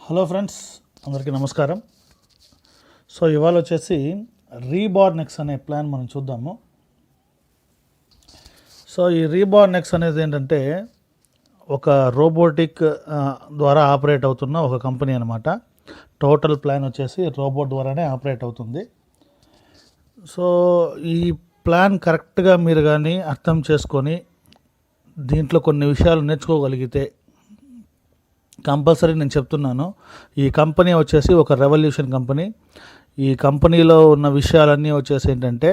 Hello friends, అందరికీ నమస్కారం. So ఇవాళ వచ్చేసి రీబార్నెక్స్ అనే ప్లాన్ మనం చూద్దాము. సో ఈ రీబార్నెక్స్ అనేది ఏంటంటే ఒక రోబోటిక్ ద్వారా ఆపరేట్ అవుతున్న ఒక కంపెనీ అనమాట. టోటల్ ప్లాన్ వచ్చేసి రోబోట్ ద్వారానే ఆపరేట్ అవుతుంది. సో ఈ ప్లాన్ కరెక్ట్గా మీరు కానీ అర్థం చేసుకొని దీంట్లో కొన్ని విషయాలు నేర్చుకోగలిగితే కంపల్సరీ నేను చెప్తున్నాను, ఈ కంపెనీ వచ్చేసి ఒక రెవల్యూషన్ కంపెనీ. ఈ కంపెనీలో ఉన్న విషయాలన్నీ వచ్చేసి ఏంటంటే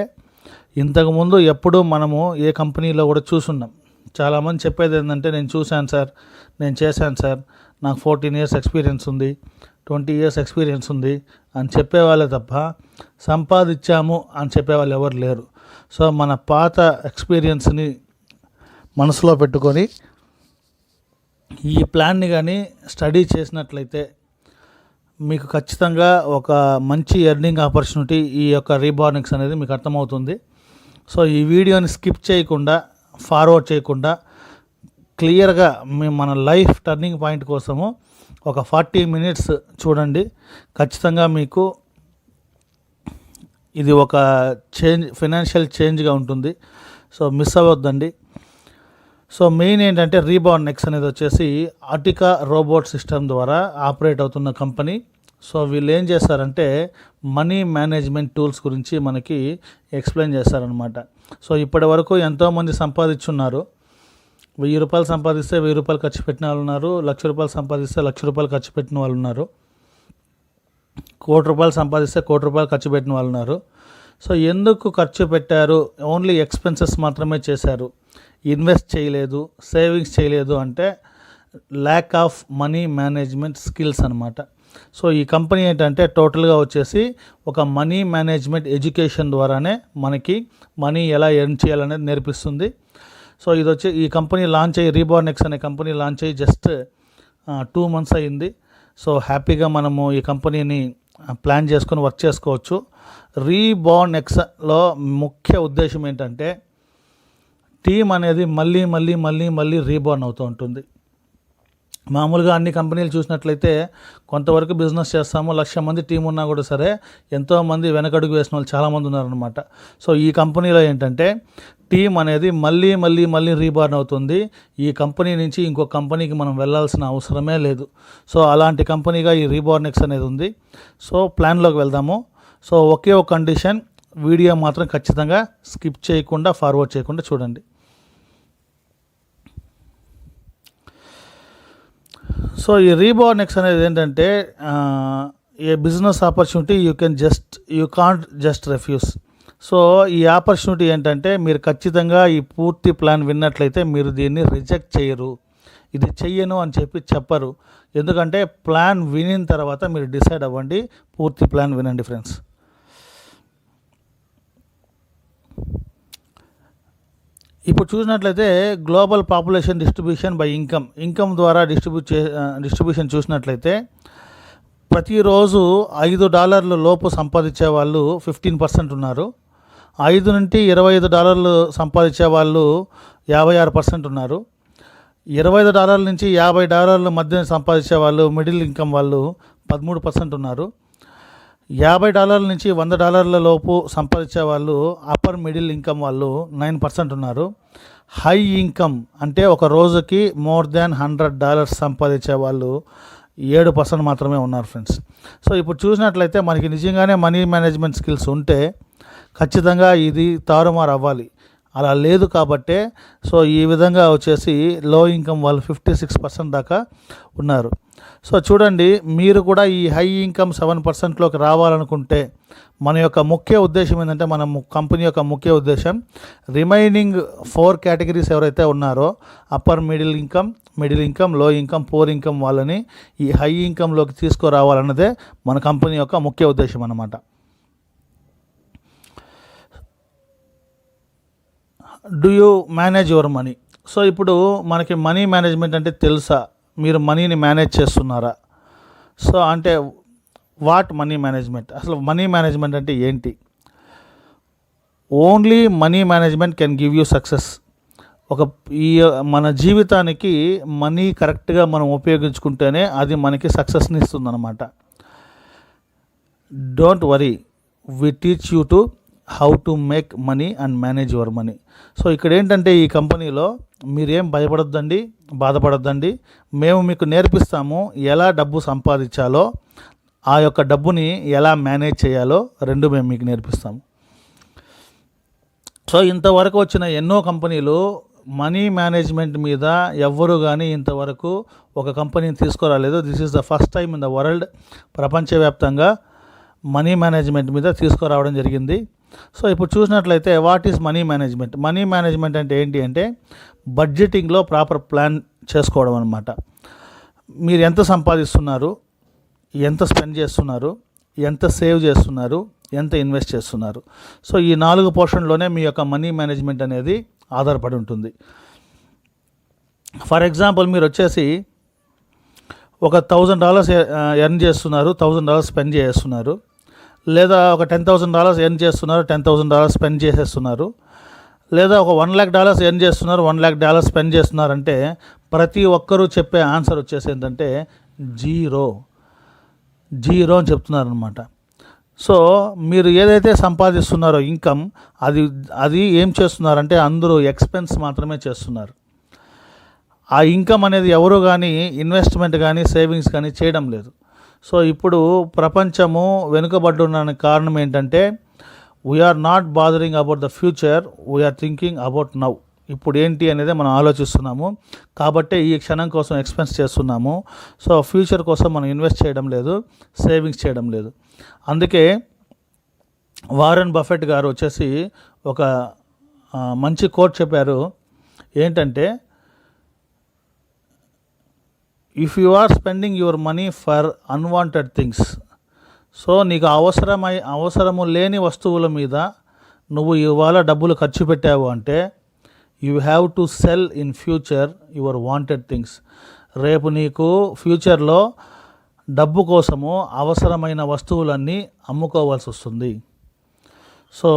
ఇంతకుముందు ఎప్పుడూ మనము ఏ కంపెనీలో కూడా చూసున్నాం. చాలామంది చెప్పేది ఏంటంటే నేను చూశాను సార్, నేను చేశాను సార్, నాకు 14 years ఎక్స్పీరియన్స్ ఉంది, 20 years ఎక్స్పీరియన్స్ ఉంది అని చెప్పేవాళ్ళే తప్ప సంపాదించాము అని చెప్పేవాళ్ళు ఎవరు లేరు. సో మన పాత ఎక్స్పీరియన్స్ని మనసులో పెట్టుకొని ఈ ప్లాన్ని కానీ స్టడీ చేసినట్లయితే మీకు ఖచ్చితంగా ఒక మంచి ఎర్నింగ్ ఆపర్చునిటీ ఈ యొక్క రీబార్నిక్స్ అనేది మీకు అర్థమవుతుంది. సో ఈ వీడియోని స్కిప్ చేయకుండా, ఫార్వర్డ్ చేయకుండా క్లియర్గా మన లైఫ్ టర్నింగ్ పాయింట్ కోసము ఒక 40 minutes చూడండి. ఖచ్చితంగా మీకు ఇది ఒక ఫైనాన్షియల్ చేంజ్గా ఉంటుంది. సో మిస్ అవ్వద్దండి. సో మెయిన్ ఏంటంటే రీబార్నెక్స్ అనేది వచ్చేసి ఆర్టికా రోబోట్ సిస్టమ్ ద్వారా ఆపరేట్ అవుతున్న కంపెనీ. సో వీళ్ళు ఏం చేస్తారంటే మనీ మేనేజ్మెంట్ టూల్స్ గురించి మనకి ఎక్స్ప్లెయిన్ చేస్తారనమాట. సో ఇప్పటి వరకు ఎంతోమంది సంపాదించున్నారు. 1000 రూపాయలు సంపాదిస్తే 1000 రూపాయలు ఖర్చు పెట్టిన వాళ్ళు ఉన్నారు. 1,00,000 రూపాయలు సంపాదిస్తే 1,00,000 రూపాయలు ఖర్చు పెట్టిన వాళ్ళు ఉన్నారు. 1,00,00,000 రూపాయలు సంపాదిస్తే 1,00,00,000 రూపాయలు ఖర్చు పెట్టిన వాళ్ళు ఉన్నారు. సో ఎందుకు ఖర్చు పెట్టారు? ఓన్లీ ఎక్స్పెన్సెస్ మాత్రమే చేశారు, ఇన్వెస్ట్ చేయలేదు, సేవింగ్స్ చేయలేదు అంటే lack of money management skills అనమాట. సో ఈ కంపెనీ ఏంటంటే టోటల్గా వచ్చేసి ఒక మనీ మేనేజ్మెంట్ ఎడ్యుకేషన్ ద్వారానే మనకి మనీ ఎలా ఎర్న్ చేయాలనేది నేర్పిస్తుంది. సో ఇది వచ్చి ఈ కంపెనీ లాంచ్ అయ్యి, రీబార్నెక్స్ అనే కంపెనీ లాంచ్ అయ్యి జస్ట్ 2 months అయ్యింది. సో హ్యాపీగా మనము ఈ కంపెనీని ప్లాన్ చేసుకొని వర్క్ చేసుకోవచ్చు. రీబార్నెక్స్లో ముఖ్య ఉద్దేశం ఏంటంటే టీమ్ అనేది మళ్ళీ రీబార్న్ అవుతూ ఉంటుంది. మామూలుగా అన్ని కంపెనీలు చూసినట్లయితే కొంతవరకు బిజినెస్ చేస్తాము, 1,00,000 మంది టీం ఉన్నా కూడా సరే ఎంతోమంది వెనకడుగు వేసిన వాళ్ళు చాలామంది ఉన్నారనమాట. సో ఈ కంపెనీలో ఏంటంటే టీం అనేది మళ్ళీ రీబార్న్ అవుతుంది. ఈ కంపెనీ నుంచి ఇంకో కంపెనీకి మనం వెళ్ళాల్సిన అవసరమే లేదు. సో అలాంటి కంపెనీగా ఈ రీబార్నెక్స్ అనేది ఉంది. సో ప్లాన్లోకి వెళ్దాము. సో ఒకే ఒక కండిషన్, వీడియో మాత్రం ఖచ్చితంగా స్కిప్ చేయకుండా, ఫార్వర్డ్ చేయకుండా చూడండి. సో ఈ రీబార్నెక్స్ అనేది ఏంటంటే a business opportunity you can't just refuse. So ఈ ఆపర్చునిటీ ఏంటంటే మీరు ఖచ్చితంగా ఈ పూర్తి ప్లాన్ విన్నట్లయితే మీరు దీన్ని రిజెక్ట్ చేయరు. ఇది చెయ్యను అని చెప్పరు. ఎందుకంటే ప్లాన్ వినిన తర్వాత మీరు డిసైడ్ అవ్వండి. పూర్తి ప్లాన్ వినండి ఫ్రెండ్స్. ఇప్పుడు చూసినట్లయితే global population distribution by income ద్వారా డిస్ట్రిబ్యూషన్ చూసినట్లయితే ప్రతిరోజు $5 లోపు సంపాదించే వాళ్ళు 15% ఉన్నారు. 5 నుండి $25 సంపాదించే వాళ్ళు 56% ఉన్నారు. $25 నుంచి $50 మధ్య సంపాదించే వాళ్ళు, మిడిల్ ఇన్కమ్ వాళ్ళు 13% ఉన్నారు. $50 నుంచి $100 లోపు సంపాదించే వాళ్ళు, అప్పర్ మిడిల్ ఇన్కమ్ వాళ్ళు 9% ఉన్నారు. హై ఇన్కమ్ అంటే ఒక రోజుకి మోర్ దాన్ $100 సంపాదించే వాళ్ళు 7% మాత్రమే ఉన్నారు ఫ్రెండ్స్. సో ఇప్పుడు చూసినట్లయితే మనకి నిజంగానే మనీ మేనేజ్మెంట్ స్కిల్స్ ఉంటే ఖచ్చితంగా ఇది తారుమారు అవ్వాలి. అలా లేదు కాబట్టే సో ఈ విధంగా వచ్చేసి లో ఇన్కమ్ వాళ్ళు 56% దాకా ఉన్నారు. సో చూడండి, మీరు కూడా ఈ హై ఇన్కమ్ 7%లోకి రావాలనుకుంటే మన యొక్క ముఖ్య ఉద్దేశం ఏంటంటే, మన కంపెనీ యొక్క ముఖ్య ఉద్దేశం రిమైనింగ్ 4 categories ఎవరైతే ఉన్నారో అప్పర్ మిడిల్ ఇన్కమ్, లో ఇన్కమ్, పూర్ ఇన్కమ్ వాళ్ళని ఈ హై ఇన్కమ్లోకి తీసుకురావాలన్నదే మన కంపెనీ యొక్క ముఖ్య ఉద్దేశం అన్నమాట. Do you manage your money? So ఇప్పుడు మనకి మనీ మేనేజ్మెంట్ అంటే తెలుసా? మీరు మనీని మేనేజ్ చేస్తున్నారా? సో అంటే వాట్ మనీ మేనేజ్మెంట్? అసలు మనీ మేనేజ్మెంట్ అంటే ఏంటి? Only money management can give you success. ఒక ఈ మన జీవితానికి మనీ కరెక్ట్గా మనం ఉపయోగించుకుంటేనే అది మనకి సక్సెస్ని ఇస్తుందన్నమాట. Don't worry, we teach you to how to make money and manage your money. So ఇక్కడ ఏంటంటే ఈ కంపెనీలో మీరేం భయపడొద్దండి, బాధపడొద్దండి. మేము మీకు నేర్పిస్తాము ఎలా డబ్బు సంపాదించాలో, ఆ యొక్క డబ్బుని ఎలా మేనేజ్ చేయాలో రెండు మేము మీకు నేర్పిస్తాము. సో ఇంతవరకు వచ్చిన ఎన్నో కంపెనీలు మనీ మేనేజ్మెంట్ మీద ఎవ్వరు కానీ ఇంతవరకు ఒక కంపెనీని తీసుకురాలేదు. This is the first time in the world, ప్రపంచవ్యాప్తంగా మనీ మేనేజ్మెంట్ మీద తీసుకురావడం జరిగింది. సో ఇప్పుడు చూసినట్లయితే what is money management? Money management అంటే ఏంటి అంటే బడ్జెటింగ్లో ప్రాపర్ ప్లాన్ చేసుకోవడం అనమాట. మీరు ఎంత సంపాదిస్తున్నారు, ఎంత స్పెండ్ చేస్తున్నారు, ఎంత సేవ్ చేస్తున్నారు, ఎంత ఇన్వెస్ట్ చేస్తున్నారు. సో ఈ 4 పోర్షన్లోనే మీ యొక్క మనీ మేనేజ్మెంట్ అనేది ఆధారపడి ఉంటుంది. ఫర్ ఎగ్జాంపుల్ మీరు వచ్చేసి ఒక $1,000 ఎర్న్ చేస్తున్నారు, $1,000 స్పెండ్ చేస్తున్నారు. లేదా ఒక $10,000 ఎర్న్ చేస్తున్నారు, $10,000 స్పెండ్ చేసేస్తున్నారు. లేదా ఒక $1,00,000 ఎర్న్ చేస్తున్నారు, $1,00,000 స్పెండ్ చేస్తున్నారంటే ప్రతి ఒక్కరూ చెప్పే ఆన్సర్ వచ్చేసి ఏంటంటే జీరో అని చెప్తున్నారనమాట. సో మీరు ఏదైతే సంపాదిస్తున్నారో ఇన్కమ్, అది ఏం చేస్తున్నారంటే అందరూ ఎక్స్పెన్స్ మాత్రమే చేస్తున్నారు. ఆ ఇన్కమ్ అనేది ఎవరు కానీ ఇన్వెస్ట్మెంట్ కానీ సేవింగ్స్ కానీ చేయడం లేదు. సో ఇప్పుడు ప్రపంచము వెనుకబడ్డానికి కారణం ఏంటంటే we are not bothering about the future, we are thinking about now. ఇప్పుడు ఏంటి అనేది మనం ఆలోచిస్తున్నాము. కాబట్టే ఈ క్షణం కోసం ఎక్స్పెన్స్ చేస్తున్నాము. సో ఫ్యూచర్ కోసం మనం ఇన్వెస్ట్ చేయడం లేదు, సేవింగ్స్ చేయడం లేదు. అందుకే వారెన్ బఫెట్ గారు వచ్చేసి ఒక మంచి కోట్ చెప్పారు. ఏంటంటే if you are spending your money for unwanted things, so నీకు అవసరము లేని వస్తువుల మీద నువ్వు ఇవాళ డబ్బులు ఖర్చు పెట్టావు అంటే you have to cell in future your wanted things. రేపు నీకు ఫ్యూచర్లో డబ్బు కోసము అవసరమైన వస్తువులన్నీ అమ్ముకోవాల్సి వస్తుంది. సో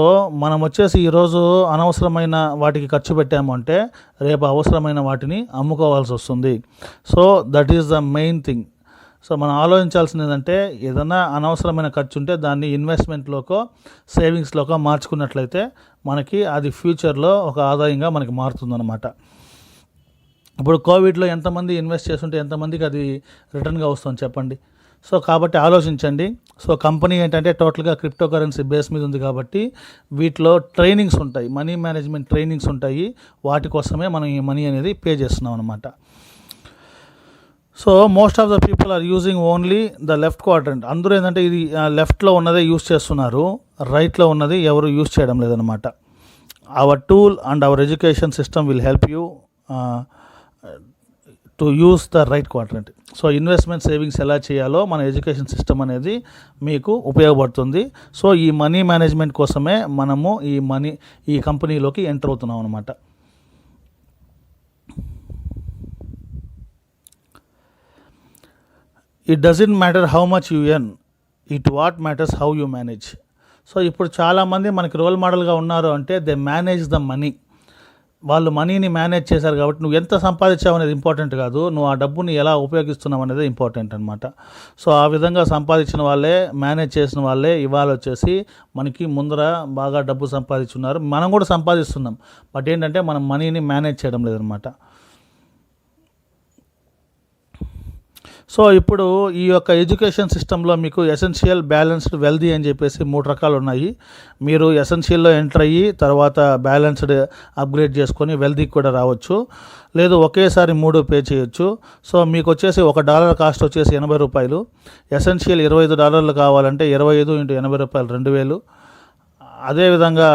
మనం వచ్చేసి ఈరోజు అనవసరమైన వాటికి ఖర్చు పెట్టాము అంటే రేపు అవసరమైన వాటిని అమ్ముకోవాల్సి వస్తుంది. So that is the main thing. So మనం ఆలోచించాల్సింది ఏంటంటే ఏదైనా అనవసరమైన ఖర్చు ఉంటే దాన్ని ఇన్వెస్ట్మెంట్లోకో సేవింగ్స్లోకో మార్చుకున్నట్లయితే మనకి అది ఫ్యూచర్లో ఒక ఆదాయంగా మనకి మారుతుందన్నమాట. ఇప్పుడు కోవిడ్లో ఎంతమంది ఇన్వెస్ట్ చేస్తుంటే ఎంతమందికి అది రిటర్న్గా వస్తుంది చెప్పండి. సో కాబట్టి ఆలోచించండి. సో కంపెనీ ఏంటంటే టోటల్గా క్రిప్టో కరెన్సీ బేస్ మీద ఉంది కాబట్టి వీటిలో ట్రైనింగ్స్ ఉంటాయి, మనీ మేనేజ్మెంట్ ట్రైనింగ్స్ ఉంటాయి. వాటి కోసమే మనం ఈ మనీ అనేది పే చేస్తున్నాం అనమాట. So most of the people are using only the left quadrant. అందరూ ఏంటంటే ఇది లెఫ్ట్లో ఉన్నదే యూజ్ చేస్తున్నారు, రైట్లో ఉన్నది ఎవరు యూజ్ చేయడం లేదనమాట. Our tool and our education system will help you to use the right quadrant. So investment savings ఎలా చేయాలో మన ఎడ్యుకేషన్ సిస్టమ్ అనేది మీకు ఉపయోగపడుతుంది. సో ఈ మనీ మేనేజ్మెంట్ కోసమే మనము ఈ కంపెనీలోకి ఎంటర్ అవుతున్నాం అనమాట. It doesn't matter how much you earn, it what matters how you manage. So ఇప్పుడు చాలామంది మనకి రోల్ మోడల్గా ఉన్నారు అంటే దే మేనేజ్ ద మనీ. వాళ్ళు మనీని మేనేజ్ చేశారు కాబట్టి నువ్వు ఎంత సంపాదించావు అనేది ఇంపార్టెంట్ కాదు, నువ్వు ఆ డబ్బుని ఎలా ఉపయోగిస్తున్నావు అనేది ఇంపార్టెంట్ అనమాట. సో ఆ విధంగా సంపాదించిన వాళ్ళే, మేనేజ్ చేసిన వాళ్ళే ఇవాళ వచ్చేసి మనకి ముందర బాగా డబ్బు సంపాదించున్నారు. మనం కూడా సంపాదిస్తున్నాం, బట్ ఏంటంటే మనం మనీని మేనేజ్ చేయడం లేదనమాట. సో ఇప్పుడు ఈ యొక్క ఎడ్యుకేషన్ సిస్టంలో మీకు ఎసెన్షియల్, బ్యాలెన్స్డ్, వెల్దీ అని చెప్పేసి 3 రకాలు ఉన్నాయి. మీరు ఎసెన్షియల్లో ఎంటర్ అయ్యి తర్వాత బ్యాలెన్స్డ్ అప్గ్రేడ్ చేసుకొని వెల్దీకి కూడా రావచ్చు, లేదు ఒకేసారి 3 పే చేయొచ్చు. సో మీకు వచ్చేసి $1 కాస్ట్ వచ్చేసి $80. ఎసెన్షియల్ $25 కావాలంటే 25 × 80 2,000. అదేవిధంగా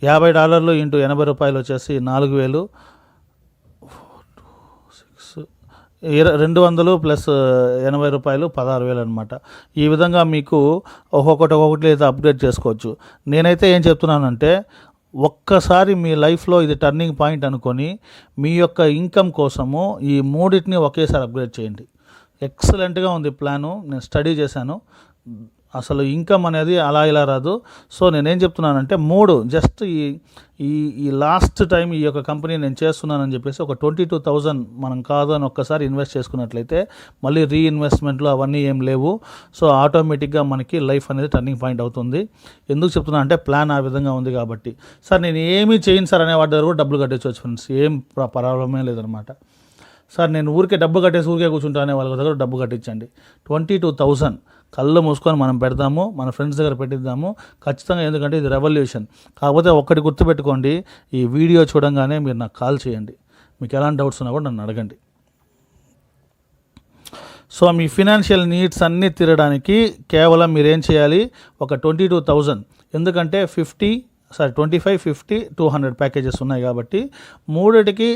$50 × 80 వచ్చేసి 4,000. 200 + 80 16,000 అనమాట. ఈ విధంగా మీకు ఒక్కొక్కటి అయితే అప్గ్రేడ్ చేసుకోవచ్చు. నేనైతే ఏం చెప్తున్నానంటే ఒక్కసారి మీ లైఫ్లో ఇది టర్నింగ్ పాయింట్ అనుకొని మీ యొక్క ఇన్కమ్ కోసము ఈ 3టిని ఒకేసారి అప్గ్రేడ్ చేయండి. ఎక్సలెంట్గా ఉంది ప్లాను, నేను స్టడీ చేశాను. అసలు ఇన్కమ్ అనేది అలా ఇలా రాదు. సో నేనేం చెప్తున్నానంటే 3 జస్ట్ ఈ ఈ ఈ లాస్ట్ టైం ఈ యొక్క కంపెనీ నేను చేస్తున్నానని చెప్పేసి ఒక 22,000 మనం కాదు అని ఒక్కసారి ఇన్వెస్ట్ చేసుకున్నట్లయితే మళ్ళీ రీఇన్వెస్ట్మెంట్లు అవన్నీ ఏం లేవు. సో ఆటోమేటిక్గా మనకి లైఫ్ అనేది టర్నింగ్ పాయింట్ అవుతుంది. ఎందుకు చెప్తున్నా అంటే ప్లాన్ ఆ విధంగా ఉంది కాబట్టి. సార్ నేను ఏమీ చేయను సార్ అనే వాటి దగ్గర కూడా డబ్బులు కట్టేసుకోవచ్చు ఫ్రెండ్స్, ఏం ప్రాబ్లమే లేదనమాట. సార్ నేను ఊరికే డబ్బు కట్టేసి ఊరికే కూర్చుంటానే వాళ్ళ దగ్గర డబ్బు కట్టించండి. 22,000 కళ్ళు మూసుకొని మనం పెడదాము, మన ఫ్రెండ్స్ దగ్గర పెట్టిద్దాము ఖచ్చితంగా. ఎందుకంటే ఇది రెవల్యూషన్. కాకపోతే ఒక్కటి గుర్తుపెట్టుకోండి, ఈ వీడియో చూడంగానే మీరు నాకు కాల్ చేయండి. మీకు ఎలాంటి డౌట్స్ ఉన్నా కూడా నన్ను అడగండి. సో మీ ఫినాన్షియల్ నీడ్స్ అన్నీ తీరడానికి కేవలం మీరేం చేయాలి, ఒక 22,000, ఎందుకంటే 25, 50, 200 ప్యాకేజెస్ ఉన్నాయి కాబట్టి మూడిటికి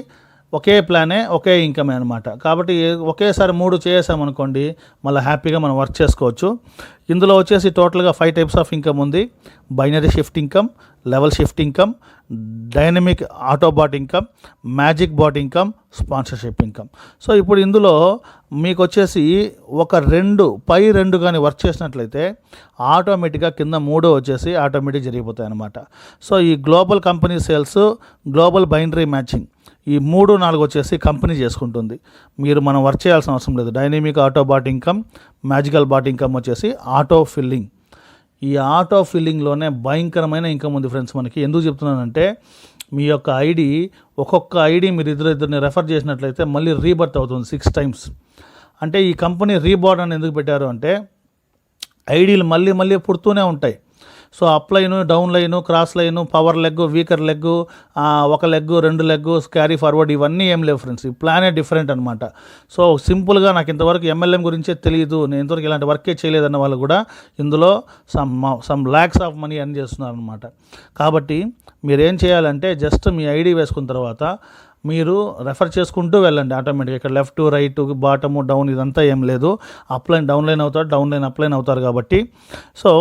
ఒకే ప్లానే, ఒకే ఇన్కమే అనమాట. కాబట్టి ఒకేసారి 3 చేసామనుకోండి మళ్ళీ హ్యాపీగా మనం వర్క్ చేసుకోవచ్చు. ఇందులో వచ్చేసి టోటల్గా 5 టైప్స్ ఆఫ్ ఇన్కమ్ ఉంది. Binary shift income, level shift income, dynamic autobot income, magic bot income, sponsorship income. So ఇప్పుడు ఇందులో మీకు వచ్చేసి ఒక 2 కానీ వర్క్ చేసినట్లయితే ఆటోమేటిక్గా కింద 3 వచ్చేసి ఆటోమేటిక్ జరిగిపోతాయి అన్నమాట. సో ఈ global company sales, global binary matching, ఈ 3, 4 వచ్చేసి కంపెనీ చేసుకుంటుంది. మనం వర్క్ చేయాల్సిన అవసరం లేదు. Dynamic auto bot income, magical bot income వచ్చేసి ఆటో ఫిల్లింగ్. ఈ ఆటో ఫిల్లింగ్లోనే భయంకరమైన ఇన్కమ్ ఉంది ఫ్రెండ్స్ మనకి. ఎందుకు చెప్తున్నానంటే మీ యొక్క ఐడి, ఒక్కొక్క ఐడి మీరు ఇద్దరిని రెఫర్ చేసినట్లయితే మళ్ళీ రీబర్త్ అవుతుంది 6 టైమ్స్. అంటే ఈ కంపెనీ రీబార్డ్ అని ఎందుకు పెట్టారు అంటే ఐడీలు మళ్ళీ పుడుతూనే ఉంటాయి. So up line, down line, cross line, power leg, weaker leg, 1 leg, 2 leg, carry forward, ఇవన్నీ ఏం లేవు ఫ్రెండ్స్. ఈ ప్లానే డిఫరెంట్ అనమాట. సో సింపుల్గా నాకు ఇంతవరకు ఎంఎల్ఎం గురించే తెలియదు, నేను ఇంతవరకు ఇలాంటి వర్కే చేయలేదన్న వాళ్ళు కూడా ఇందులో some lakhs of money earn చేస్తున్నారు అనమాట. కాబట్టి మీరేం చేయాలంటే జస్ట్ మీ ఐడి వేసుకున్న తర్వాత మీరు రెఫర్ చేసుకుంటూ వెళ్ళండి. ఆటోమేటిక్గా ఇక్కడ లెఫ్ట్, రైట్, బాటము, డౌన్ ఇదంతా ఏం లేదు. అప్ లైన్ డౌన్ లైన్ అవుతారు, డౌన్ లైన్ అప్ లైన్ అవుతారు. కాబట్టి సో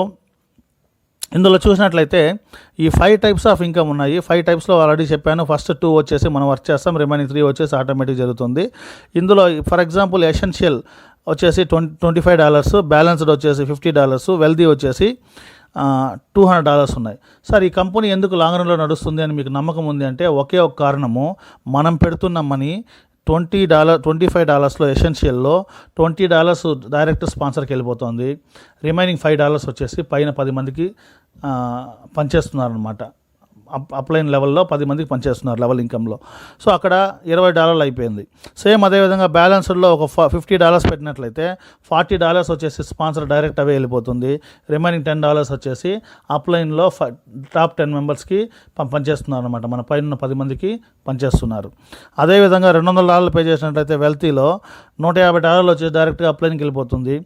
ఇందులో చూసినట్లయితే ఈ 5 టైప్స్ ఆఫ్ ఇన్కమ్ ఉన్నాయి. 5 టైప్స్లో ఆల్రెడీ చెప్పాను. ఫస్ట్ 2 వచ్చేసి మనం వర్క్ చేస్తాం, రిమైనింగ్ 3 వచ్చేసి ఆటోమేటిక్ జరుగుతుంది. ఇందులో ఫర్ ఎగ్జాంపుల్ ఎసెన్షియల్ వచ్చేసి $25, బ్యాలెన్స్డ్ వచ్చేసి $50, వెల్దీ వచ్చేసి $200 ఉన్నాయి. సార్ ఈ కంపెనీ ఎందుకు లాంగ్ రన్లో నడుస్తుంది అని మీకు నమ్మకం ఉంది అంటే ఒకే ఒక కారణము, మనం పెడుతున్న మనీ $25 ఎసెన్షియల్లో $20 డైరెక్ట్ స్పాన్సర్కి వెళ్ళిపోతుంది. రిమైనింగ్ $5 వచ్చేసి పైన 10 మందికి పనిచేస్తున్నారనమాట. అప్లైన్ లెవెల్లో 10 మందికి పనిచేస్తున్నారు లెవెల్ ఇన్కంలో. సో అక్కడ $20 అయిపోయింది. సేమ్ అదేవిధంగా బ్యాలెన్స్డ్లో ఒక $50 పెట్టినట్లయితే $40 వచ్చేసి స్పాన్సర్ డైరెక్ట్ అవే వెళ్ళిపోతుంది. రిమైనింగ్ $10 వచ్చేసి అప్లైన్లో టాప్ 10 మెంబర్స్కి పనిచేస్తున్నారు అనమాట. మన పైన 10 మందికి పనిచేస్తున్నారు. అదేవిధంగా $200 పే చేసినట్లయితే వెల్తీలో $150 వచ్చేసి డైరెక్ట్గా అప్లైన్కి వెళ్ళిపోతుంది,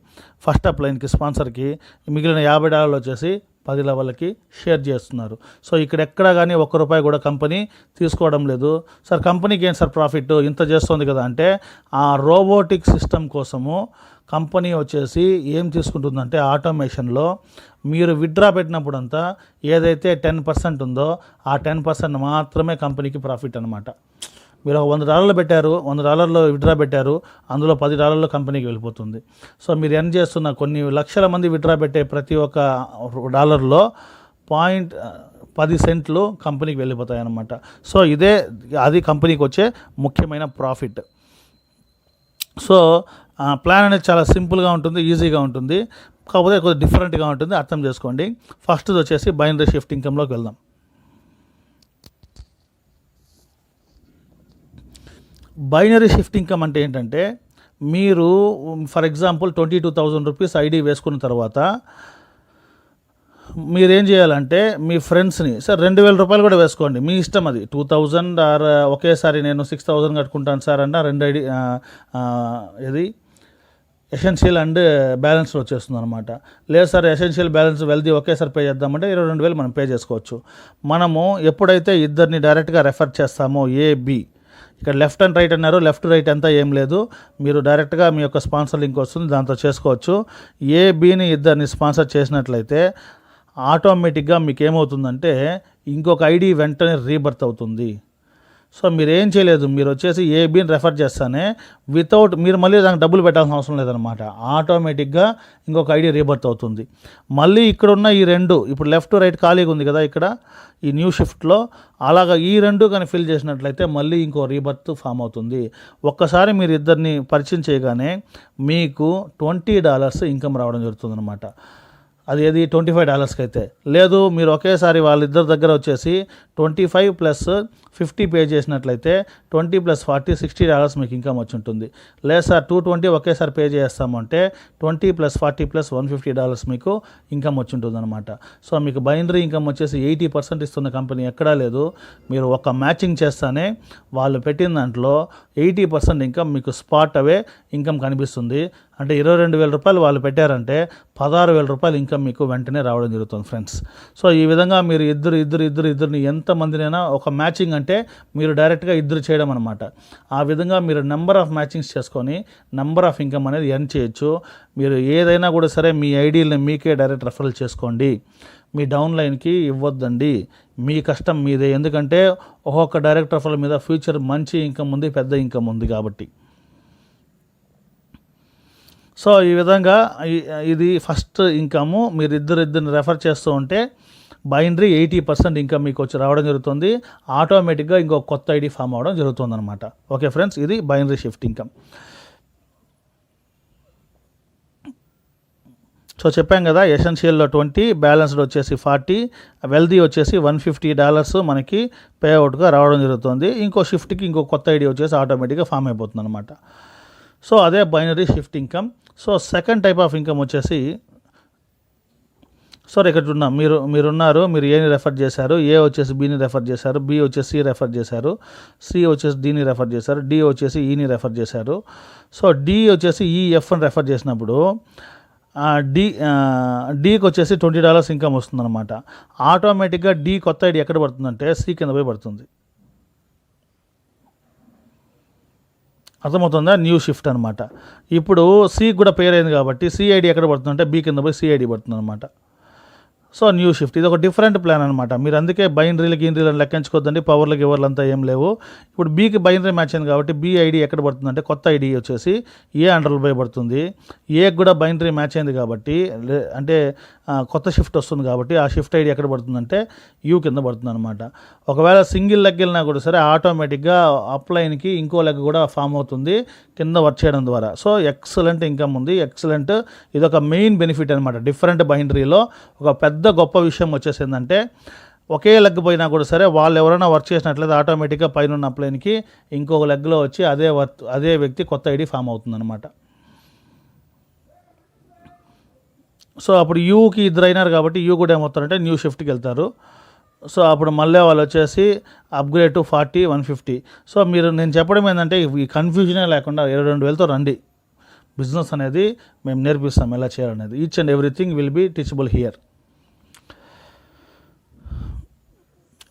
ఫస్ట్ అప్లైన్కి స్పాన్సర్కి. మిగిలిన $50 వచ్చేసి 10 లెవెల్కి షేర్ చేస్తున్నారు. సో ఇక్కడ ఎక్కడా కానీ ₹1 కూడా కంపెనీ తీసుకోవడం లేదు. సార్ కంపెనీకి ఏంటి సార్ ప్రాఫిట్ ఇంత చేస్తుంది కదా అంటే, ఆ రోబోటిక్ సిస్టమ్ కోసము కంపెనీ వచ్చేసి ఏం తీసుకుంటుందంటే ఆటోమేషన్లో మీరు విత్డ్రా పెట్టినప్పుడంతా ఏదైతే 10% ఉందో ఆ 10% మాత్రమే కంపెనీకి ప్రాఫిట్ అనమాట. మీరు ఒక $100 పెట్టారు, $100 విత్డ్రా పెట్టారు, అందులో $10 కంపెనీకి వెళ్ళిపోతుంది. సో మీరు ఎర్న్ చేస్తున్న కొన్ని లక్షల మంది విత్డ్రా పెట్టే ప్రతి ఒక్క $1లో 0.10 సెంట్లు కంపెనీకి వెళ్ళిపోతాయి అన్నమాట. సో అది కంపెనీకి వచ్చే ముఖ్యమైన ప్రాఫిట్. సో ప్లాన్ అనేది చాలా సింపుల్గా ఉంటుంది, ఈజీగా ఉంటుంది, కాకపోతే కొద్దిగా డిఫరెంట్గా ఉంటుంది, అర్థం చేసుకోండి. ఫస్ట్ వచ్చేసి బైనరీ షిఫ్ట్ ఇన్కమ్లోకి వెళ్దాం. బైనరీ షిఫ్ట్ ఇన్కమ్ అంటే ఏంటంటే మీరు ఫర్ ఎగ్జాంపుల్ 22,000 రూపీస్ ఐడి వేసుకున్న తర్వాత మీరేం చేయాలంటే మీ ఫ్రెండ్స్ని, సార్ 2,000 కూడా వేసుకోండి, మీ ఇష్టం, అది 2,000 ఆర్ ఒకేసారి నేను 6,000 కట్టుకుంటాను సార్ అన్న 2 ఐడి ఇది ఎసెన్షియల్ అండ్ బ్యాలెన్స్లో వచ్చేస్తుంది అనమాట. లేదు సార్ ఎసెన్షియల్ బ్యాలెన్స్ వెల్దీ ఒకేసారి పే చేద్దామంటే 22,000 మనం పే చేసుకోవచ్చు. మనము ఎప్పుడైతే ఇద్దరిని డైరెక్ట్గా రెఫర్ చేస్తామో AB, ఇక్కడ లెఫ్ట్ అండ్ రైట్ అన్నారు, లెఫ్ట్ రైట్ అంతా ఏం లేదు, మీరు డైరెక్ట్గా మీ యొక్క స్పాన్సర్ లింక్ వస్తుంది, దాంతో చేసుకోవచ్చు. ABని ఇద్దరిని స్పాన్సర్ చేసినట్లయితే ఆటోమేటిక్గా మీకు ఏమవుతుందంటే ఇంకొక ఐడి వెంటనే రీబర్త్ అవుతుంది. సో మీరు ఏం చేయలేదు, మీరు వచ్చేసి ఏబీని రెఫర్ చేస్తానే మీరు మళ్ళీ దానికి డబ్బులు పెట్టాల్సిన అవసరం లేదనమాట. ఆటోమేటిక్గా ఇంకొక ఐడి రీబర్త్ అవుతుంది. మళ్ళీ ఇక్కడ ఉన్న ఈ రెండు, ఇప్పుడు లెఫ్ట్ రైట్ ఖాళీగా ఉంది కదా ఇక్కడ ఈ న్యూ షిఫ్ట్లో, అలాగా ఈ రెండు కానీ ఫిల్ చేసినట్లయితే మళ్ళీ ఇంకో రీబర్త్ ఫామ్ అవుతుంది. ఒక్కసారి మీరు ఇద్దరిని పరిచయం చేయగానే మీకు $20 ఇన్కమ్ రావడం జరుగుతుంది అనమాట. అది ఏది $25కి అయితే. లేదు మీరు ఒకేసారి వాళ్ళిద్దరి దగ్గర వచ్చేసి 25 + 50 పే చేసినట్లయితే 20 + 40 $60 మీకు ఇన్కమ్ వచ్చి ఉంటుంది. లేదు సార్ 220 ఒకేసారి పే చేస్తామంటే 20 + 40 + $150 మీకు ఇన్కమ్ వచ్చి ఉంటుంది అనమాట. సో మీకు బైనరీ ఇన్కమ్ వచ్చేసి 80% ఇస్తున్న కంపెనీ ఎక్కడా లేదు. మీరు ఒక మ్యాచింగ్ చేస్తానే వాళ్ళు పెట్టిన దాంట్లో 80% ఇన్కమ్ మీకు స్పాట్ అవే ఇన్కమ్ కనిపిస్తుంది. అంటే $22,000 వాళ్ళు పెట్టారంటే $16,000 ఇన్కమ్ మీకు వెంటనే రావడం జరుగుతుంది ఫ్రెండ్స్. సో ఈ విధంగా మీరు ఇద్దరిని ఎంతమందినైనా ఒక మ్యాచింగ్ అంటే మీరు డైరెక్ట్గా ఇద్దరు చేయడం అనమాట. ఆ విధంగా మీరు నెంబర్ ఆఫ్ మ్యాచింగ్స్ చేసుకొని నెంబర్ ఆఫ్ ఇన్కమ్ అనేది ఎర్న్ చేయొచ్చు. మీరు ఏదైనా కూడా సరే మీ ఐడియాలని మీకే డైరెక్ట్ రెఫరల్ చేసుకోండి. మీ డౌన్లైన్కి ఇవ్వద్దండి. మీ కష్టం మీదే. ఎందుకంటే ఒక్కొక్క డైరెక్ట్ రెఫరల్ మీద ఫ్యూచర్ మంచి ఇన్కమ్ ఉంది, పెద్ద ఇన్కమ్ ఉంది కాబట్టి. సో ఈ విధంగా ఇది ఫస్ట్ ఇన్కము. మీరు ఇద్దరిని రెఫర్ చేస్తూ ఉంటే బైనరీ 80% ఇన్కమ్ మీకు వచ్చి రావడం జరుగుతుంది. ఆటోమేటిక్గా ఇంకో కొత్త ఐడి ఫామ్ అవ్వడం జరుగుతుంది అనమాట. ఓకే ఫ్రెండ్స్, ఇది బైనరీ షిఫ్ట్ ఇన్కమ్. సో చెప్పాం కదా, ఎసెన్షియల్లో 20, బ్యాలెన్స్డ్ వచ్చేసి 40, వెల్దీ వచ్చేసి $150 మనకి పే అవుట్గా రావడం జరుగుతుంది. ఇంకో షిఫ్ట్కి ఇంకో కొత్త ఐడి వచ్చేసి ఆటోమేటిక్గా ఫామ్ అయిపోతుంది అనమాట. సో అదే binary shift income. So second type of income వచ్చేసి, సార్ ఇక్కడ ఉన్నాం, మీరు ఏని రెఫర్ చేశారు, ఏ వచ్చేసి బీని రెఫర్ చేశారు, బి వచ్చేసి సి రెఫర్ చేశారు, సి వచ్చేసి డీని రెఫర్ చేశారు, డి వచ్చేసి ఈని రెఫర్ చేశారు. సో డి వచ్చేసి ఈఎఫ్ని రెఫర్ చేసినప్పుడు డీకి వచ్చేసి $20 ఇన్కమ్ వస్తుందన్నమాట. ఆటోమేటిక్గా డి కొత్త ఐడి ఎక్కడ పడుతుందంటే సి కింద పోయి పడుతుంది. అర్థమవుతుందా? న్యూ షిఫ్ట్ అనమాట. ఇప్పుడు సి కూడా పేరు అయింది కాబట్టి సి ఐడి ఎక్కడ పడుతుందంటే బి కింద పోయి సి ఐడి పడుతుంది అనమాట. సో న్యూ షిఫ్ట్ ఇది ఒక డిఫరెంట్ ప్లాన్ అనమాట. మీరు అందుకే బైనరీలు గీనరీలను లెక్కించుకోవద్దండి, పవర్లు గివర్లు అంతా ఏం లేవు. ఇప్పుడు బీకి బైనరీ మ్యాచ్ అయింది కాబట్టి బి ఐడి ఎక్కడ పడుతుందంటే కొత్త ఐడి వచ్చేసి ఏ అండర్లో పోయి పడుతుంది. ఏకి కూడా బైనరీ మ్యాచ్ అయింది కాబట్టి అంటే కొత్త షిఫ్ట్ వస్తుంది కాబట్టి ఆ షిఫ్ట్ ఐడి ఎక్కడ పడుతుందంటే యూ కింద పడుతుంది అనమాట. ఒకవేళ సింగిల్ లెగ్ వెళ్ళినా కూడా సరే ఆటోమేటిక్గా అప్లైన్కి ఇంకో లెగ్ కూడా ఫామ్ అవుతుంది కింద వర్క్ చేయడం ద్వారా. సో ఎక్సలెంట్ ఇన్కమ్ ఉంది, ఎక్సలెంట్. ఇది ఒక మెయిన్ బెనిఫిట్ అనమాట. డిఫరెంట్ బైనరీలో ఒక పెద్ద గొప్ప విషయం వచ్చేసిందంటే ఒకే లెగ్ పోయినా కూడా సరే వాళ్ళు ఎవరైనా వర్క్ చేసినట్లయితే ఆటోమేటిక్గా పైన ఉన్న అప్లైన్కి ఇంకొక లెగ్లో వచ్చి అదే వ్యక్తి కొత్త ఐడి ఫామ్ అవుతుంది అనమాట. సో అప్పుడు యూకి ఇద్దరు అయినారు కాబట్టి యూ కూడా ఏమవుతారంటే న్యూ షిఫ్ట్కి వెళ్తారు. సో అప్పుడు మళ్ళీ వాళ్ళు వచ్చేసి అప్గ్రేడ్ టు 40, 150. సో నేను చెప్పడం ఏంటంటే ఈ కన్ఫ్యూజనే లేకుండా 22,000తో రండి. బిజినెస్ అనేది మేము నేర్పిస్తాం ఎలా చేయాలనేది. Each and everything will be teachable here.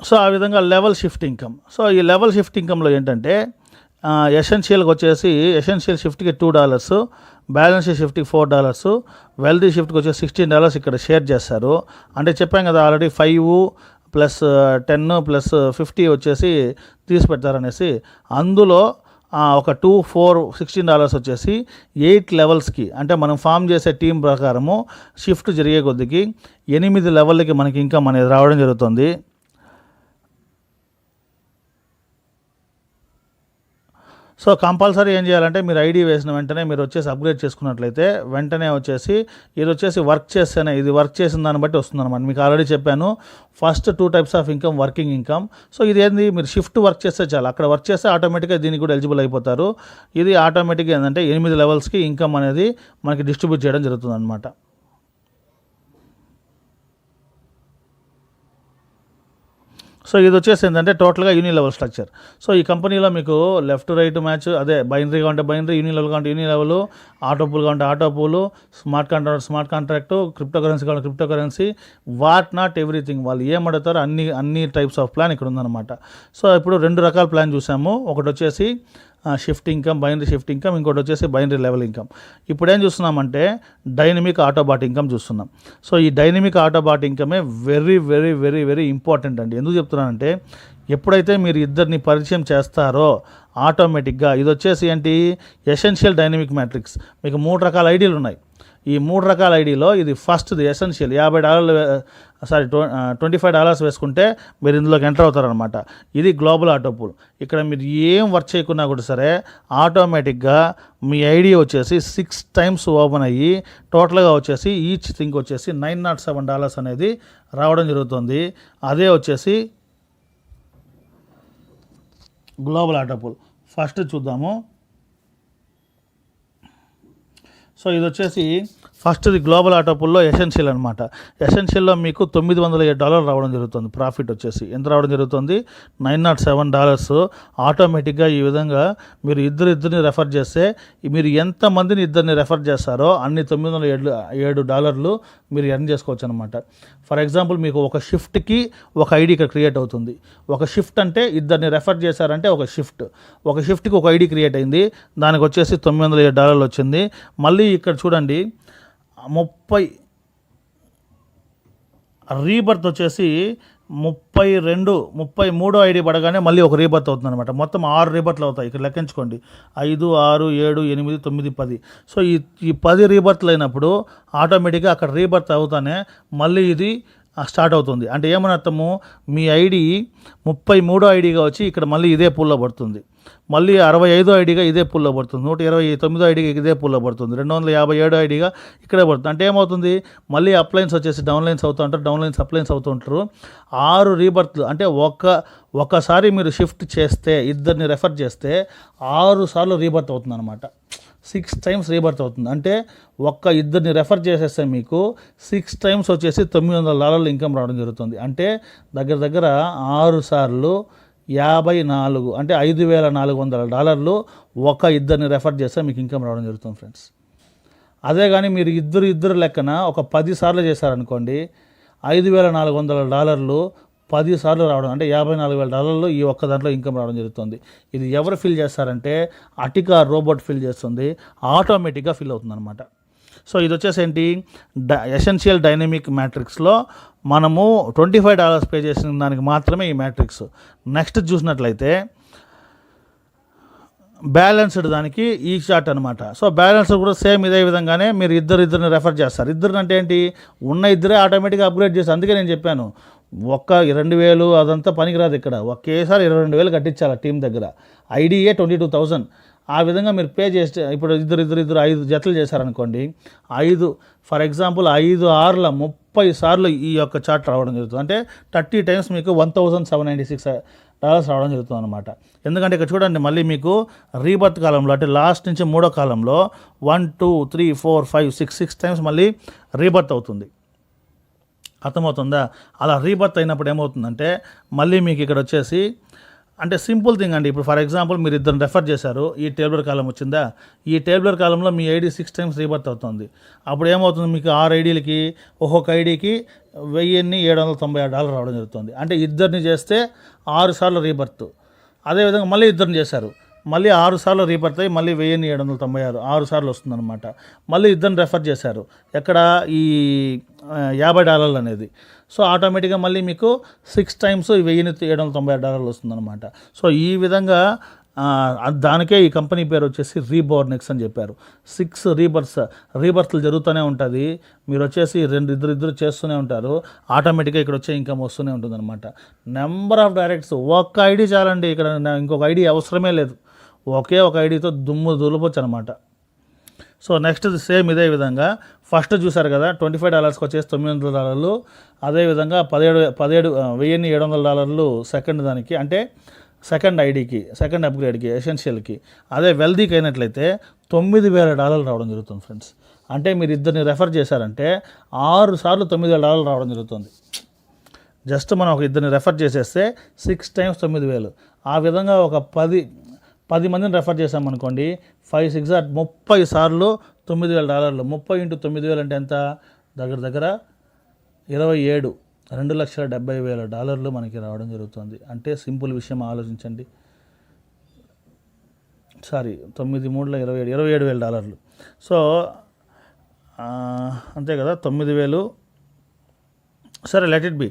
So ఆ విధంగా లెవెల్ షిఫ్ట్ ఇన్కమ్. సో ఈ లెవెల్ షిఫ్ట్ ఇన్కంలో ఏంటంటే ఎసెన్షియల్కి వచ్చేసి ఎసెన్షియల్ షిఫ్ట్కి $2, బ్యాలెన్స్ షిఫ్ట్కి $4, వెల్దీ షిఫ్ట్కి వచ్చేసి $16 ఇక్కడ షేర్ చేస్తారు. అంటే చెప్పాం కదా ఆల్రెడీ 5 + 10 + 50 వచ్చేసి తీసి పెడతారనేసి. అందులో ఒక 2, 4, $16 వచ్చేసి 8 లెవెల్స్కి, అంటే మనం ఫామ్ చేసే టీం ప్రకారము షిఫ్ట్ జరిగే కొద్దికి 8 లెవెల్కి మనకి ఇన్కమ్ అనేది రావడం జరుగుతుంది. సో కంపల్సరీ ఏం చేయాలంటే మీరు ఐడి వేసిన వెంటనే మీరు వచ్చేసి అప్గ్రేడ్ చేసుకున్నట్లయితే వెంటనే వచ్చేసి ఇది వచ్చేసి వర్క్ చేస్తేనే, ఇది వర్క్ చేసిన దాన్ని బట్టి వస్తుందన్నమాట. మీకు ఆల్రెడీ చెప్పాను first 2 types of income, working income. So ఇది ఏంది, మీరు షిఫ్ట్ వర్క్ చేస్తే చాలు, అక్కడ వర్క్ చేస్తే ఆటోమేటిక్గా దీనికి కూడా ఎలిజిబుల్ అయిపోతారు. ఇది ఆటోమేటిక్గా ఏంటంటే 8 లెవెల్స్కి ఇన్కమ్ అనేది మనకి డిస్ట్రిబ్యూట్ చేయడం జరుగుతుంది అనమాట. సో ఇది వచ్చేసి ఏంటంటే టోటల్గా యూని లెవెల్ స్ట్రక్చర్. సో ఈ కంపెనీలో మీకు లెఫ్ట్ రైట్ మ్యాచ్, అదే బైనరీ కావాలంటే బైనరీ, యూని లెవెల్ కావాలంటే యూని లెవెల్, ఆటో పూల్ కావాలంటే ఆటో పూలు, స్మార్ట్ కాంట్రాక్ట్, క్రిప్టో కరెన్సీ కావాలంటే క్రిప్టో కరెన్సీ, నాట్ ఎవ్రీథింగ్ వాళ్ళు ఏమడుగుతారో అన్ని టైప్స్ ఆఫ్ ప్లాన్ ఇక్కడ ఉందన్నమాట. సో ఇప్పుడు 2 రకాల ప్లాన్ చూసాము. ఒకటి వచ్చేసి shift income, binary shift income, ఇంకోటి వచ్చేసి బైనరీ లెవెల్ ఇన్కమ్. ఇప్పుడు ఏం చూస్తున్నామంటే డైనమిక్ ఆటోబాట్ ఇన్కమ్ చూస్తున్నాం. సో ఈ డైనమిక్ ఆటోబాట్ ఇన్కమే very very very very important అండి. ఎందుకు చెప్తున్నానంటే ఎప్పుడైతే మీరు ఇద్దరిని పరిచయం చేస్తారో ఆటోమేటిక్గా ఇది వచ్చేసి ఏంటి, ఎసెన్షియల్ డైనమిక్ మ్యాట్రిక్స్. మీకు 3 రకాల ఐడీలు ఉన్నాయి. ఈ 3 రకాల ఐడీలో ఇది ఫస్ట్ది ఎసెన్షియల్. $50 $25 వేసుకుంటే మీరు ఇందులోకి ఎంటర్ అవుతారనమాట. ఇది గ్లోబల్ ఆటో పూల్. ఇక్కడ మీరు ఏం వర్క్ చేయకున్నా కూడా సరే ఆటోమేటిక్గా మీ ఐడి వచ్చేసి 6 టైమ్స్ ఓపెన్ అయ్యి టోటల్గా వచ్చేసి ఈచ్ థింగ్ వచ్చేసి $907 అనేది రావడం జరుగుతుంది. అదే వచ్చేసి గ్లోబల్ ఆటో పూల్. ఫస్ట్ చూద్దాము. సో ఇది వచ్చేసి ఫస్ట్ది గ్లోబల్ ఆటో పూల్లో ఎసెన్షియల్ అనమాట. ఎసెన్షియల్లో మీకు $907 రావడం జరుగుతుంది. ప్రాఫిట్ వచ్చేసి ఎంత రావడం జరుగుతుంది, $907. ఆటోమేటిక్గా ఈ విధంగా మీరు ఇద్దరిని రెఫర్ చేస్తే మీరు ఎంతమందిని ఇద్దరిని రెఫర్ చేస్తారో అన్ని $907 మీరు ఎర్న్ చేసుకోవచ్చు అనమాట. ఫర్ ఎగ్జాంపుల్ మీకు ఒక షిఫ్ట్కి ఒక ఐడి ఇక్కడ క్రియేట్ అవుతుంది. ఒక షిఫ్ట్ అంటే ఇద్దరిని రెఫర్ చేశారంటే ఒక షిఫ్ట్కి ఒక ఐడి క్రియేట్ అయింది. దానికి వచ్చేసి $907 వచ్చింది. మళ్ళీ ఇక్కడ చూడండి 30 రీబర్త్ వచ్చేసి 33 ఐడి పడగానే మళ్ళీ ఒక రీబర్త్ అవుతుంది అనమాట. మొత్తం 6 రీబర్త్లు అవుతాయి. ఇక్కడ లెక్కించుకోండి, 5, 6, 7, 8, 9, 10. సో ఈ 10 రీబర్త్లు అయినప్పుడు ఆటోమేటిక్గా అక్కడ రీబర్త్ అవుతానే మళ్ళీ ఇది స్టార్ట్ అవుతుంది. అంటే ఏమని అర్థము, మీ ఐడి 33 ఐడిగా వచ్చి ఇక్కడ మళ్ళీ ఇదే పూల్లో పడుతుంది. మళ్ళీ 65 ఐడిగా ఇదే పూల్లో పడుతుంది. 129 ఐడిగా ఇదే పూల్లో పడుతుంది. 257 ఐడిగా ఇక్కడే పడుతుంది. అంటే ఏమవుతుంది, మళ్ళీ అప్లైన్స్ వచ్చేసి డౌన్లైన్స్ అవుతూ ఉంటారు, డౌన్లైన్స్ అప్లైన్స్ అవుతూ ఉంటారు. 6 రీబర్త్లు అంటే ఒకసారి మీరు షిఫ్ట్ చేస్తే ఇద్దరిని రెఫర్ చేస్తే 6 సార్లు రీబర్త్ అవుతుంది అనమాట. 6 టైమ్స్ రీబర్త్ అవుతుంది. అంటే ఇద్దరిని రెఫర్ చేసేస్తే మీకు 6 టైమ్స్ వచ్చేసి $900 ఇన్కమ్ రావడం జరుగుతుంది. అంటే దగ్గర 6 సార్లు 54 అంటే $5,400 ఇద్దరిని రెఫర్ చేస్తే మీకు ఇన్కమ్ రావడం జరుగుతుంది ఫ్రెండ్స్. అదే కానీ మీరు ఇద్దరు లెక్కన ఒక 10 సార్లు చేశారనుకోండి, $5,400 10 సార్లు రావడం అంటే $54,000 ఈ ఒక్క దాంట్లో ఇన్కమ్ రావడం జరుగుతుంది. ఇది ఎవరు ఫిల్ చేస్తారంటే అటికా రోబోట్ ఫిల్ చేస్తుంది, ఆటోమేటిక్గా ఫిల్ అవుతుంది అనమాట. సో ఇది వచ్చేసి ఏంటి, ఎసెన్షియల్ డైనమిక్ మ్యాట్రిక్స్లో మనము $25 పే చేసిన దానికి మాత్రమే ఈ మ్యాట్రిక్స్. నెక్స్ట్ చూసినట్లయితే బ్యాలెన్స్డ్ దానికి ఈ చార్ట్ అనమాట. సో బ్యాలెన్స్డ్ కూడా సేమ్ ఇదే విధంగానే మీరు ఇద్దరిని రెఫర్ చేస్తారు. ఇద్దరు అంటే ఏంటి, ఉన్న ఇద్దరే ఆటోమేటిక్గా అప్గ్రేడ్ చేస్తారు. అందుకే నేను చెప్పాను 2,000 అదంతా పనికిరాదు. ఇక్కడ ఒకేసారి 22,000 కట్టించాలి టీం దగ్గర. ఐడియే 22,000. ఆ విధంగా మీరు పే చేస్తే ఇప్పుడు ఇద్దరు 5 జతలు చేశారనుకోండి, 5 ఫర్ ఎగ్జాంపుల్ 5 6ల 30 సార్లు ఈ యొక్క చార్ట్ రావడం జరుగుతుంది. అంటే 30 టైమ్స్ మీకు $1,796 రావడం జరుగుతుంది అనమాట. ఎందుకంటే ఇక్కడ చూడండి మళ్ళీ మీకు రీబర్త్ కాలంలో అంటే లాస్ట్ నుంచి 3వ కాలంలో 1 2 3 4 5 6 టైమ్స్ మళ్ళీ రీబర్త్ అవుతుంది. అర్థమవుతుందా? అలా రీబర్త్ అయినప్పుడు ఏమవుతుందంటే మళ్ళీ మీకు ఇక్కడ వచ్చేసి అంటే సింపుల్ థింగ్ అండి. ఇప్పుడు ఫర్ ఎగ్జాంపుల్ మీరు ఇద్దరు రెఫర్ చేశారు, ఈ టేబులర్ కాలం వచ్చిందా, ఈ టేబులర్ కాలంలో మీ ఐడి 6 టైమ్స్ రీబర్త్ అవుతుంది. అప్పుడు ఏమవుతుంది, మీకు 6 ఐడీలకి ఒక్కొక్క ఐడికి $1,796 రావడం జరుగుతుంది. అంటే ఇద్దరిని చేస్తే 6 సార్లు రీబర్త్. అదేవిధంగా మళ్ళీ ఇద్దరిని చేశారు, మళ్ళీ 6 సార్లు రీబర్త్ అయ్యి మళ్ళీ $1,796 6 సార్లు వస్తుందన్నమాట. మళ్ళీ ఇద్దరిని రెఫర్ చేశారు, ఎక్కడ ఈ $50 అనేది. సో ఆటోమేటిక్గా మళ్ళీ మీకు 6 టైమ్స్ $1,796 వస్తుందన్నమాట. సో ఈ విధంగా దానికే ఈ కంపెనీ పేరు వచ్చేసి రీబోర్నెక్స్ అని చెప్పారు. 6 రీబర్త్లు జరుగుతూనే ఉంటుంది. మీరు వచ్చేసి ఇద్దరు చేస్తూనే ఉంటారు, ఆటోమేటిక్గా ఇక్కడ వచ్చే ఇన్కమ్ వస్తూనే ఉంటుంది అనమాట. నెంబర్ ఆఫ్ డైరెక్ట్స్ ఒక్క ఐడి చాలండి. ఇక్కడ ఇంకొక ఐడి అవసరమే లేదు, ఒకే ఒక ఐడితో దులపొచ్చు అనమాట. సో నెక్స్ట్ సేమ్ ఇదే విధంగా ఫస్ట్ చూసారు కదా $25 వచ్చేసి $900. అదేవిధంగా $17,700 సెకండ్ దానికి అంటే సెకండ్ ఐడికి, సెకండ్ అప్గ్రేడ్కి, ఎసెన్షియల్కి. అదే వెల్దీకి అయినట్లయితే $9,000 రావడం జరుగుతుంది ఫ్రెండ్స్. అంటే మీరు ఇద్దరిని రెఫర్ చేశారంటే 6 సార్లు $9,000 రావడం జరుగుతుంది. జస్ట్ మనం ఒక ఇద్దరిని రెఫర్ చేసేస్తే 6 టైమ్స్ 9,000. ఆ విధంగా ఒక 10 మందిని రెఫర్ చేసామనుకోండి, 5 6 30 సార్లు $9,000. 30 × 9,000 అంటే ఎంత, దగ్గర 27 $2,70,000 మనకి రావడం జరుగుతుంది. అంటే సింపుల్ విషయం ఆలోచించండి. 9 3 $27,000. సో అంతే కదా, 9,000 సరే లెట్ ఇట్ బి.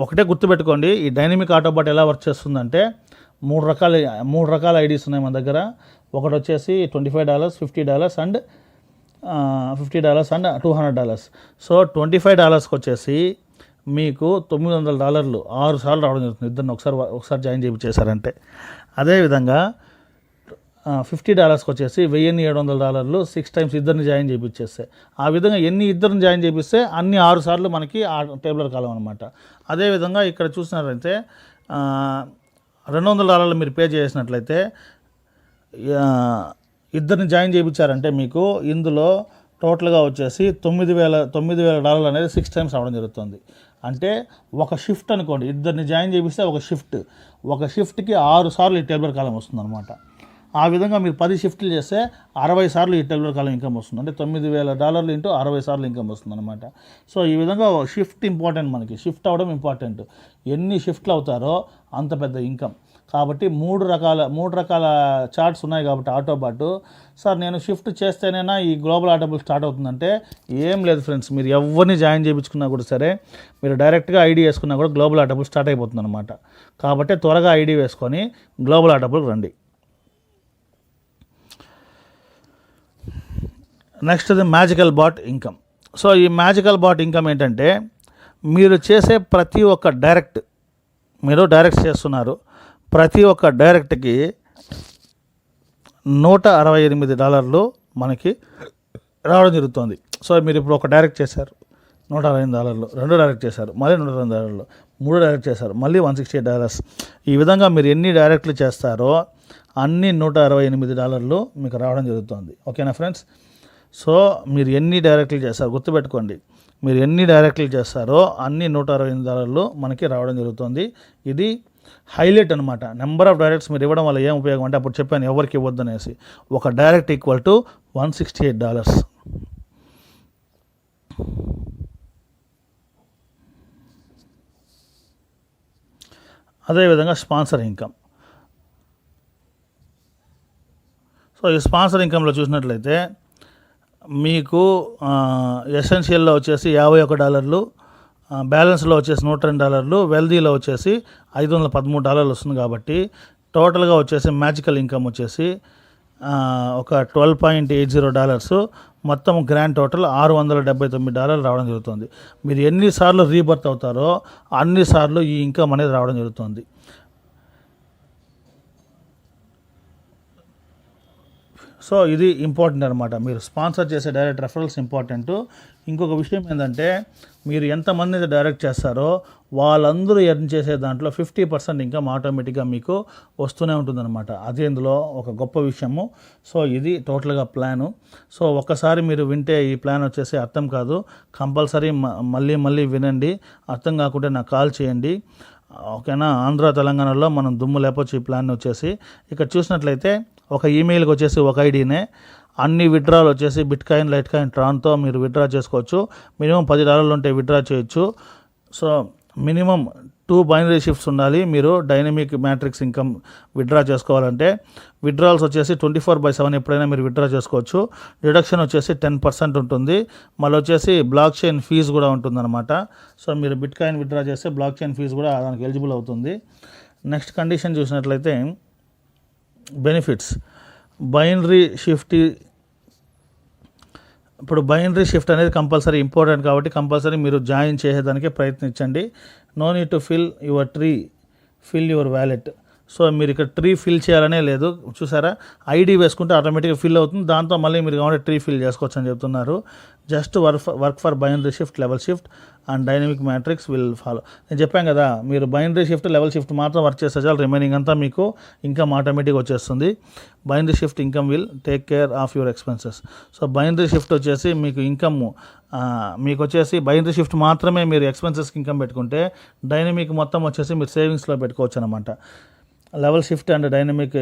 ఒకటే గుర్తుపెట్టుకోండి, ఈ డైనమిక్ ఆటోబాట్ ఎలా వర్క్ చేస్తుందంటే మూడు రకాల ఐడీస్ ఉన్నాయి మన దగ్గర. ఒకటి వచ్చేసి $25, $50 అండ్ $50 అండ్ $200. సో $25కి వచ్చేసి మీకు $900 6 సార్లు రావడం జరుగుతుంది, ఇద్దరిని ఒకసారి జాయిన్ చేయించేశారంటే. అదేవిధంగా $50కి వచ్చేసి $1700 6 టైమ్స్ ఇద్దరిని జాయిన్ చేయించేస్తే, ఆ విధంగా ఇద్దరిని జాయిన్ చేపిస్తే అన్ని 6 సార్లు మనకి ఆ టేబులర్ కాలం అనమాట. అదేవిధంగా ఇక్కడ చూసినారంటే $200 మీరు పే చేసినట్లయితే ఇద్దరిని జాయిన్ చేయించారంటే మీకు ఇందులో టోటల్గా వచ్చేసి $9,000 అనేది 6 టైమ్స్ రావడం జరుగుతుంది. అంటే ఒక షిఫ్ట్ అనుకోండి, ఇద్దరిని జాయిన్ చేపిస్తే ఒక షిఫ్ట్కి 6 సార్లు ఈ టేబులర్ కాలం వస్తుంది అనమాట. ఆ విధంగా మీరు 10 షిఫ్ట్లు చేస్తే 60 సార్లు ఈ టేబులర్ కాలం ఇన్కమ్ వస్తుంది. అంటే $9,000 ఇంటూ 60 సార్లు ఇన్కమ్ వస్తుంది అనమాట. సో ఈ విధంగా షిఫ్ట్ ఇంపార్టెంట్, మనకి షిఫ్ట్ అవ్వడం ఇంపార్టెంట్. ఎన్ని షిఫ్ట్లు అవుతారో అంత పెద్ద ఇన్కమ్. కాబట్టి మూడు రకాల చార్ట్స్ ఉన్నాయి కాబట్టి ఆటోబాటు. సార్ నేను షిఫ్ట్ చేస్తేనైనా ఈ గ్లోబల్ ఆటోబుల్ స్టార్ట్ అవుతుందంటే ఏం లేదు ఫ్రెండ్స్, మీరు ఎవరిని జాయిన్ చేయించుకున్నా కూడా సరే, మీరు డైరెక్ట్గా ఐడి వేసుకున్నా కూడా గ్లోబల్ ఆటోబుల్ స్టార్ట్ అయిపోతుంది అనమాట. కాబట్టి త్వరగా ఐడి వేసుకొని గ్లోబల్ ఆటోబుల్ రండి. నెక్స్ట్ ఇది మ్యాజికల్ బాట్ ఇన్కమ్. సో ఈ మ్యాజికల్ బాట్ ఇన్కమ్ ఏంటంటే, మీరు చేసే ప్రతి ఒక్క మీరు డైరెక్ట్ చేస్తున్నారు, ప్రతి ఒక్క డైరెక్ట్కి $168 మనకి రావడం జరుగుతుంది. సో మీరు ఇప్పుడు ఒక డైరెక్ట్ చేశారు $168, 2 డైరెక్ట్ చేశారు మళ్ళీ $168, 3 డైరెక్ట్ చేశారు మళ్ళీ $168. ఈ విధంగా మీరు ఎన్ని డైరెక్ట్లు చేస్తారో అన్ని $168 మీకు రావడం జరుగుతుంది. ఓకేనా ఫ్రెండ్స్? సో మీరు ఎన్ని డైరెక్ట్లు చేస్తారు గుర్తుపెట్టుకోండి, మీరు ఎన్ని డైరెక్ట్లు చేస్తారో అన్ని $168 మనకి రావడం జరుగుతుంది. ఇది హైలైట్ అనమాట. నెంబర్ ఆఫ్ డైరెక్ట్స్ మీరు ఇవ్వడం వల్ల ఏం ఉపయోగం అంటే, అప్పుడు చెప్పాను ఎవరికి ఇవ్వద్దు అనేసి. ఒక డైరెక్ట్ ఈక్వల్ టు $168. అదేవిధంగా స్పాన్సర్ ఇన్కమ్. సో ఈ స్పాన్సర్ ఇన్కంలో చూసినట్లయితే మీకు ఎసెన్షియల్లో వచ్చేసి $51, బ్యాలెన్స్లో వచ్చేసి $102, వెల్దీలో వచ్చేసి $513 వస్తుంది. కాబట్టి టోటల్గా వచ్చేసి మ్యాజికల్ ఇన్కమ్ వచ్చేసి ఒక $12.80, మొత్తం గ్రాండ్ టోటల్ $679 రావడం జరుగుతుంది. మీరు ఎన్నిసార్లు రీబర్త్ అవుతారో అన్నిసార్లు ఈ ఇన్కమ్ అనేది రావడం జరుగుతుంది. సో ఇది ఇంపార్టెంట్ అనమాట. మీరు స్పాన్సర్ చేసే డైరెక్ట్ రెఫరల్స్ ఇంపార్టెంట్. ఇంకొక విషయం ఏంటంటే, మీరు ఎంతమంది అయితే డైరెక్ట్ చేస్తారో వాళ్ళందరూ ఎర్న్ చేసే దాంట్లో 50% ఇన్కమ్ ఆటోమేటిక్గా మీకు వస్తూనే ఉంటుందన్నమాట. అది ఇందులో ఒక గొప్ప విషయము. సో ఇది టోటల్గా ప్లాను. సో ఒక్కసారి మీరు వింటే ఈ ప్లాన్ వచ్చేసి అర్థం కాదు, కంపల్సరీ మళ్ళీ వినండి. అర్థం కాకుంటే నాకు కాల్ చేయండి. ఓకేనా? ఆంధ్ర తెలంగాణలో మనం దుమ్ము లేపొచ్చు ఈ ప్లాన్ వచ్చేసి. ఇక్కడ చూసినట్లయితే ఒక ఈమెయిల్కి వచ్చేసి ఒక ఐడీనే అన్ని విత్డ్రాలు వచ్చేసి బిట్కాయిన్, లైట్ కాయిన్, ట్రాన్తో మీరు విత్డ్రా చేసుకోవచ్చు. మినిమం $10 ఉంటే విత్డ్రా చేయొచ్చు. సో మినిమం 2 బైనరీ షిఫ్ట్స్ ఉండాలి. మీరు డైనమిక్ మ్యాట్రిక్స్ ఇన్కమ్ విత్డ్రా చేసుకోవాలంటే విత్డ్రాల్స్ వచ్చేసి 24/7 ఎప్పుడైనా మీరు విత్డ్రా చేసుకోవచ్చు. డిడక్షన్ వచ్చేసి 10% ఉంటుంది. మళ్ళీ వచ్చేసి బ్లాక్ చైన్ ఫీజు కూడా ఉంటుందన్నమాట. సో మీరు బిట్కాయిన్ విత్డ్రా చేస్తే బ్లాక్ చైన్ ఫీజు కూడా దానికి ఎలిజిబుల్ అవుతుంది. నెక్స్ట్ కండిషన్ చూసినట్లయితే బెనిఫిట్స్ బైనరీ షిఫ్ట్. ఇప్పుడు బైనరీ షిఫ్ట్ అనేది కంపల్సరీ ఇంపార్టెంట్ కాబట్టి కంపల్సరీ మీరు జాయిన్ చేసేదానికి ప్రయత్నించండి. No need to fill your wallet. So మీరు ఇక్కడ ట్రీ ఫిల్ చేయాలనే లేదు, చూసారా? ఐడి వేసుకుంటే ఆటోమేటిక్గా ఫిల్ అవుతుంది. దాంతో మళ్ళీ మీరు కావాలంటే ట్రీ ఫిల్ చేసుకోవచ్చు అని చెప్తున్నారు. Just work for binary shift, level shift and dynamic matrix will follow. నేను చెప్పాను కదా, మీరు బైనరీ షిఫ్ట్, లెవెల్ షిఫ్ట్ మాత్రం వర్క్ చేస్తే చాలు, రిమైనింగ్ అంతా మీకు ఇన్కమ్ ఆటోమేటిక్గా వచ్చేస్తుంది. Binary shift income will take care of your expenses. So binary shift వచ్చేసి మీకు ఇన్కమ్ మీకు వచ్చేసి బైనరీ షిఫ్ట్ మాత్రమే మీరు ఎక్స్పెన్సెస్కి ఇన్కమ్ పెట్టుకుంటే, డైనమిక్ మొత్తం వచ్చేసి మీరు సేవింగ్స్లో పెట్టుకోవచ్చు అనమాట. Level shift and dynamic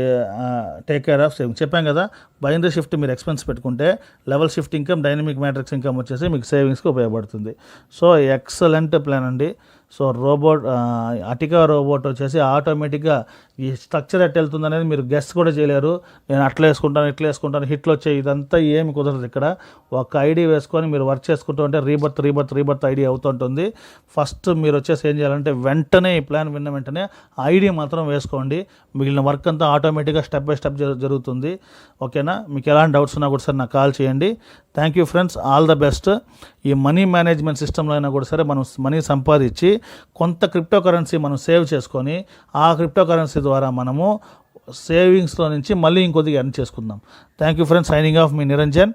take care of saving. చెప్పాం కదా, బైనరీ షిఫ్ట్ మీరు ఎక్స్పెన్స్ పెట్టుకుంటే, level shift income, dynamic matrix income వచ్చేసి మీకు సేవింగ్స్కి ఉపయోగపడుతుంది. సో ఎక్సలెంట్ ప్లాన్ అండి. సో అటికా రోబోట్ వచ్చేసి ఆటోమేటిక్గా ఈ స్ట్రక్చర్ ఎట్లా వెళ్తుంది అనేది మీరు గెస్ట్ కూడా చేయలేరు. నేను అట్లా వేసుకుంటాను, ఇట్లా వేసుకుంటాను, హిట్లు వచ్చాయి, ఇదంతా ఏమి కుదరదు. ఇక్కడ ఒక ఐడి వేసుకొని మీరు వర్క్ చేసుకుంటూ ఉంటే రీబర్త్ ఐడి అవుతుంటుంది. ఫస్ట్ మీరు వచ్చేసి ఏం చేయాలంటే వెంటనే ఈ ప్లాన్ విన్న వెంటనే ఐడి మాత్రం వేసుకోండి. మిగిలిన వర్క్ అంతా ఆటోమేటిక్గా స్టెప్ బై స్టెప్ జరుగుతుంది. ఓకేనా? మీకు ఎలాంటి డౌట్స్ ఉన్నా కూడా సరే నాకు కాల్ చేయండి. Thank you friends, all the best. ఈ మనీ మేనేజ్మెంట్ సిస్టంలో అయినా కూడా సరే మనం మనీ సంపాదించి కొంత క్రిప్టో కరెన్సీ మనం సేవ్ చేసుకొని ఆ క్రిప్టో కరెన్సీ ద్వారా మనము సేవింగ్స్లో నుంచి మళ్ళీ ఇంకొద్దిగా ఎర్న్ చేసుకుందాం. Thank you friends, signing off me Niranjan.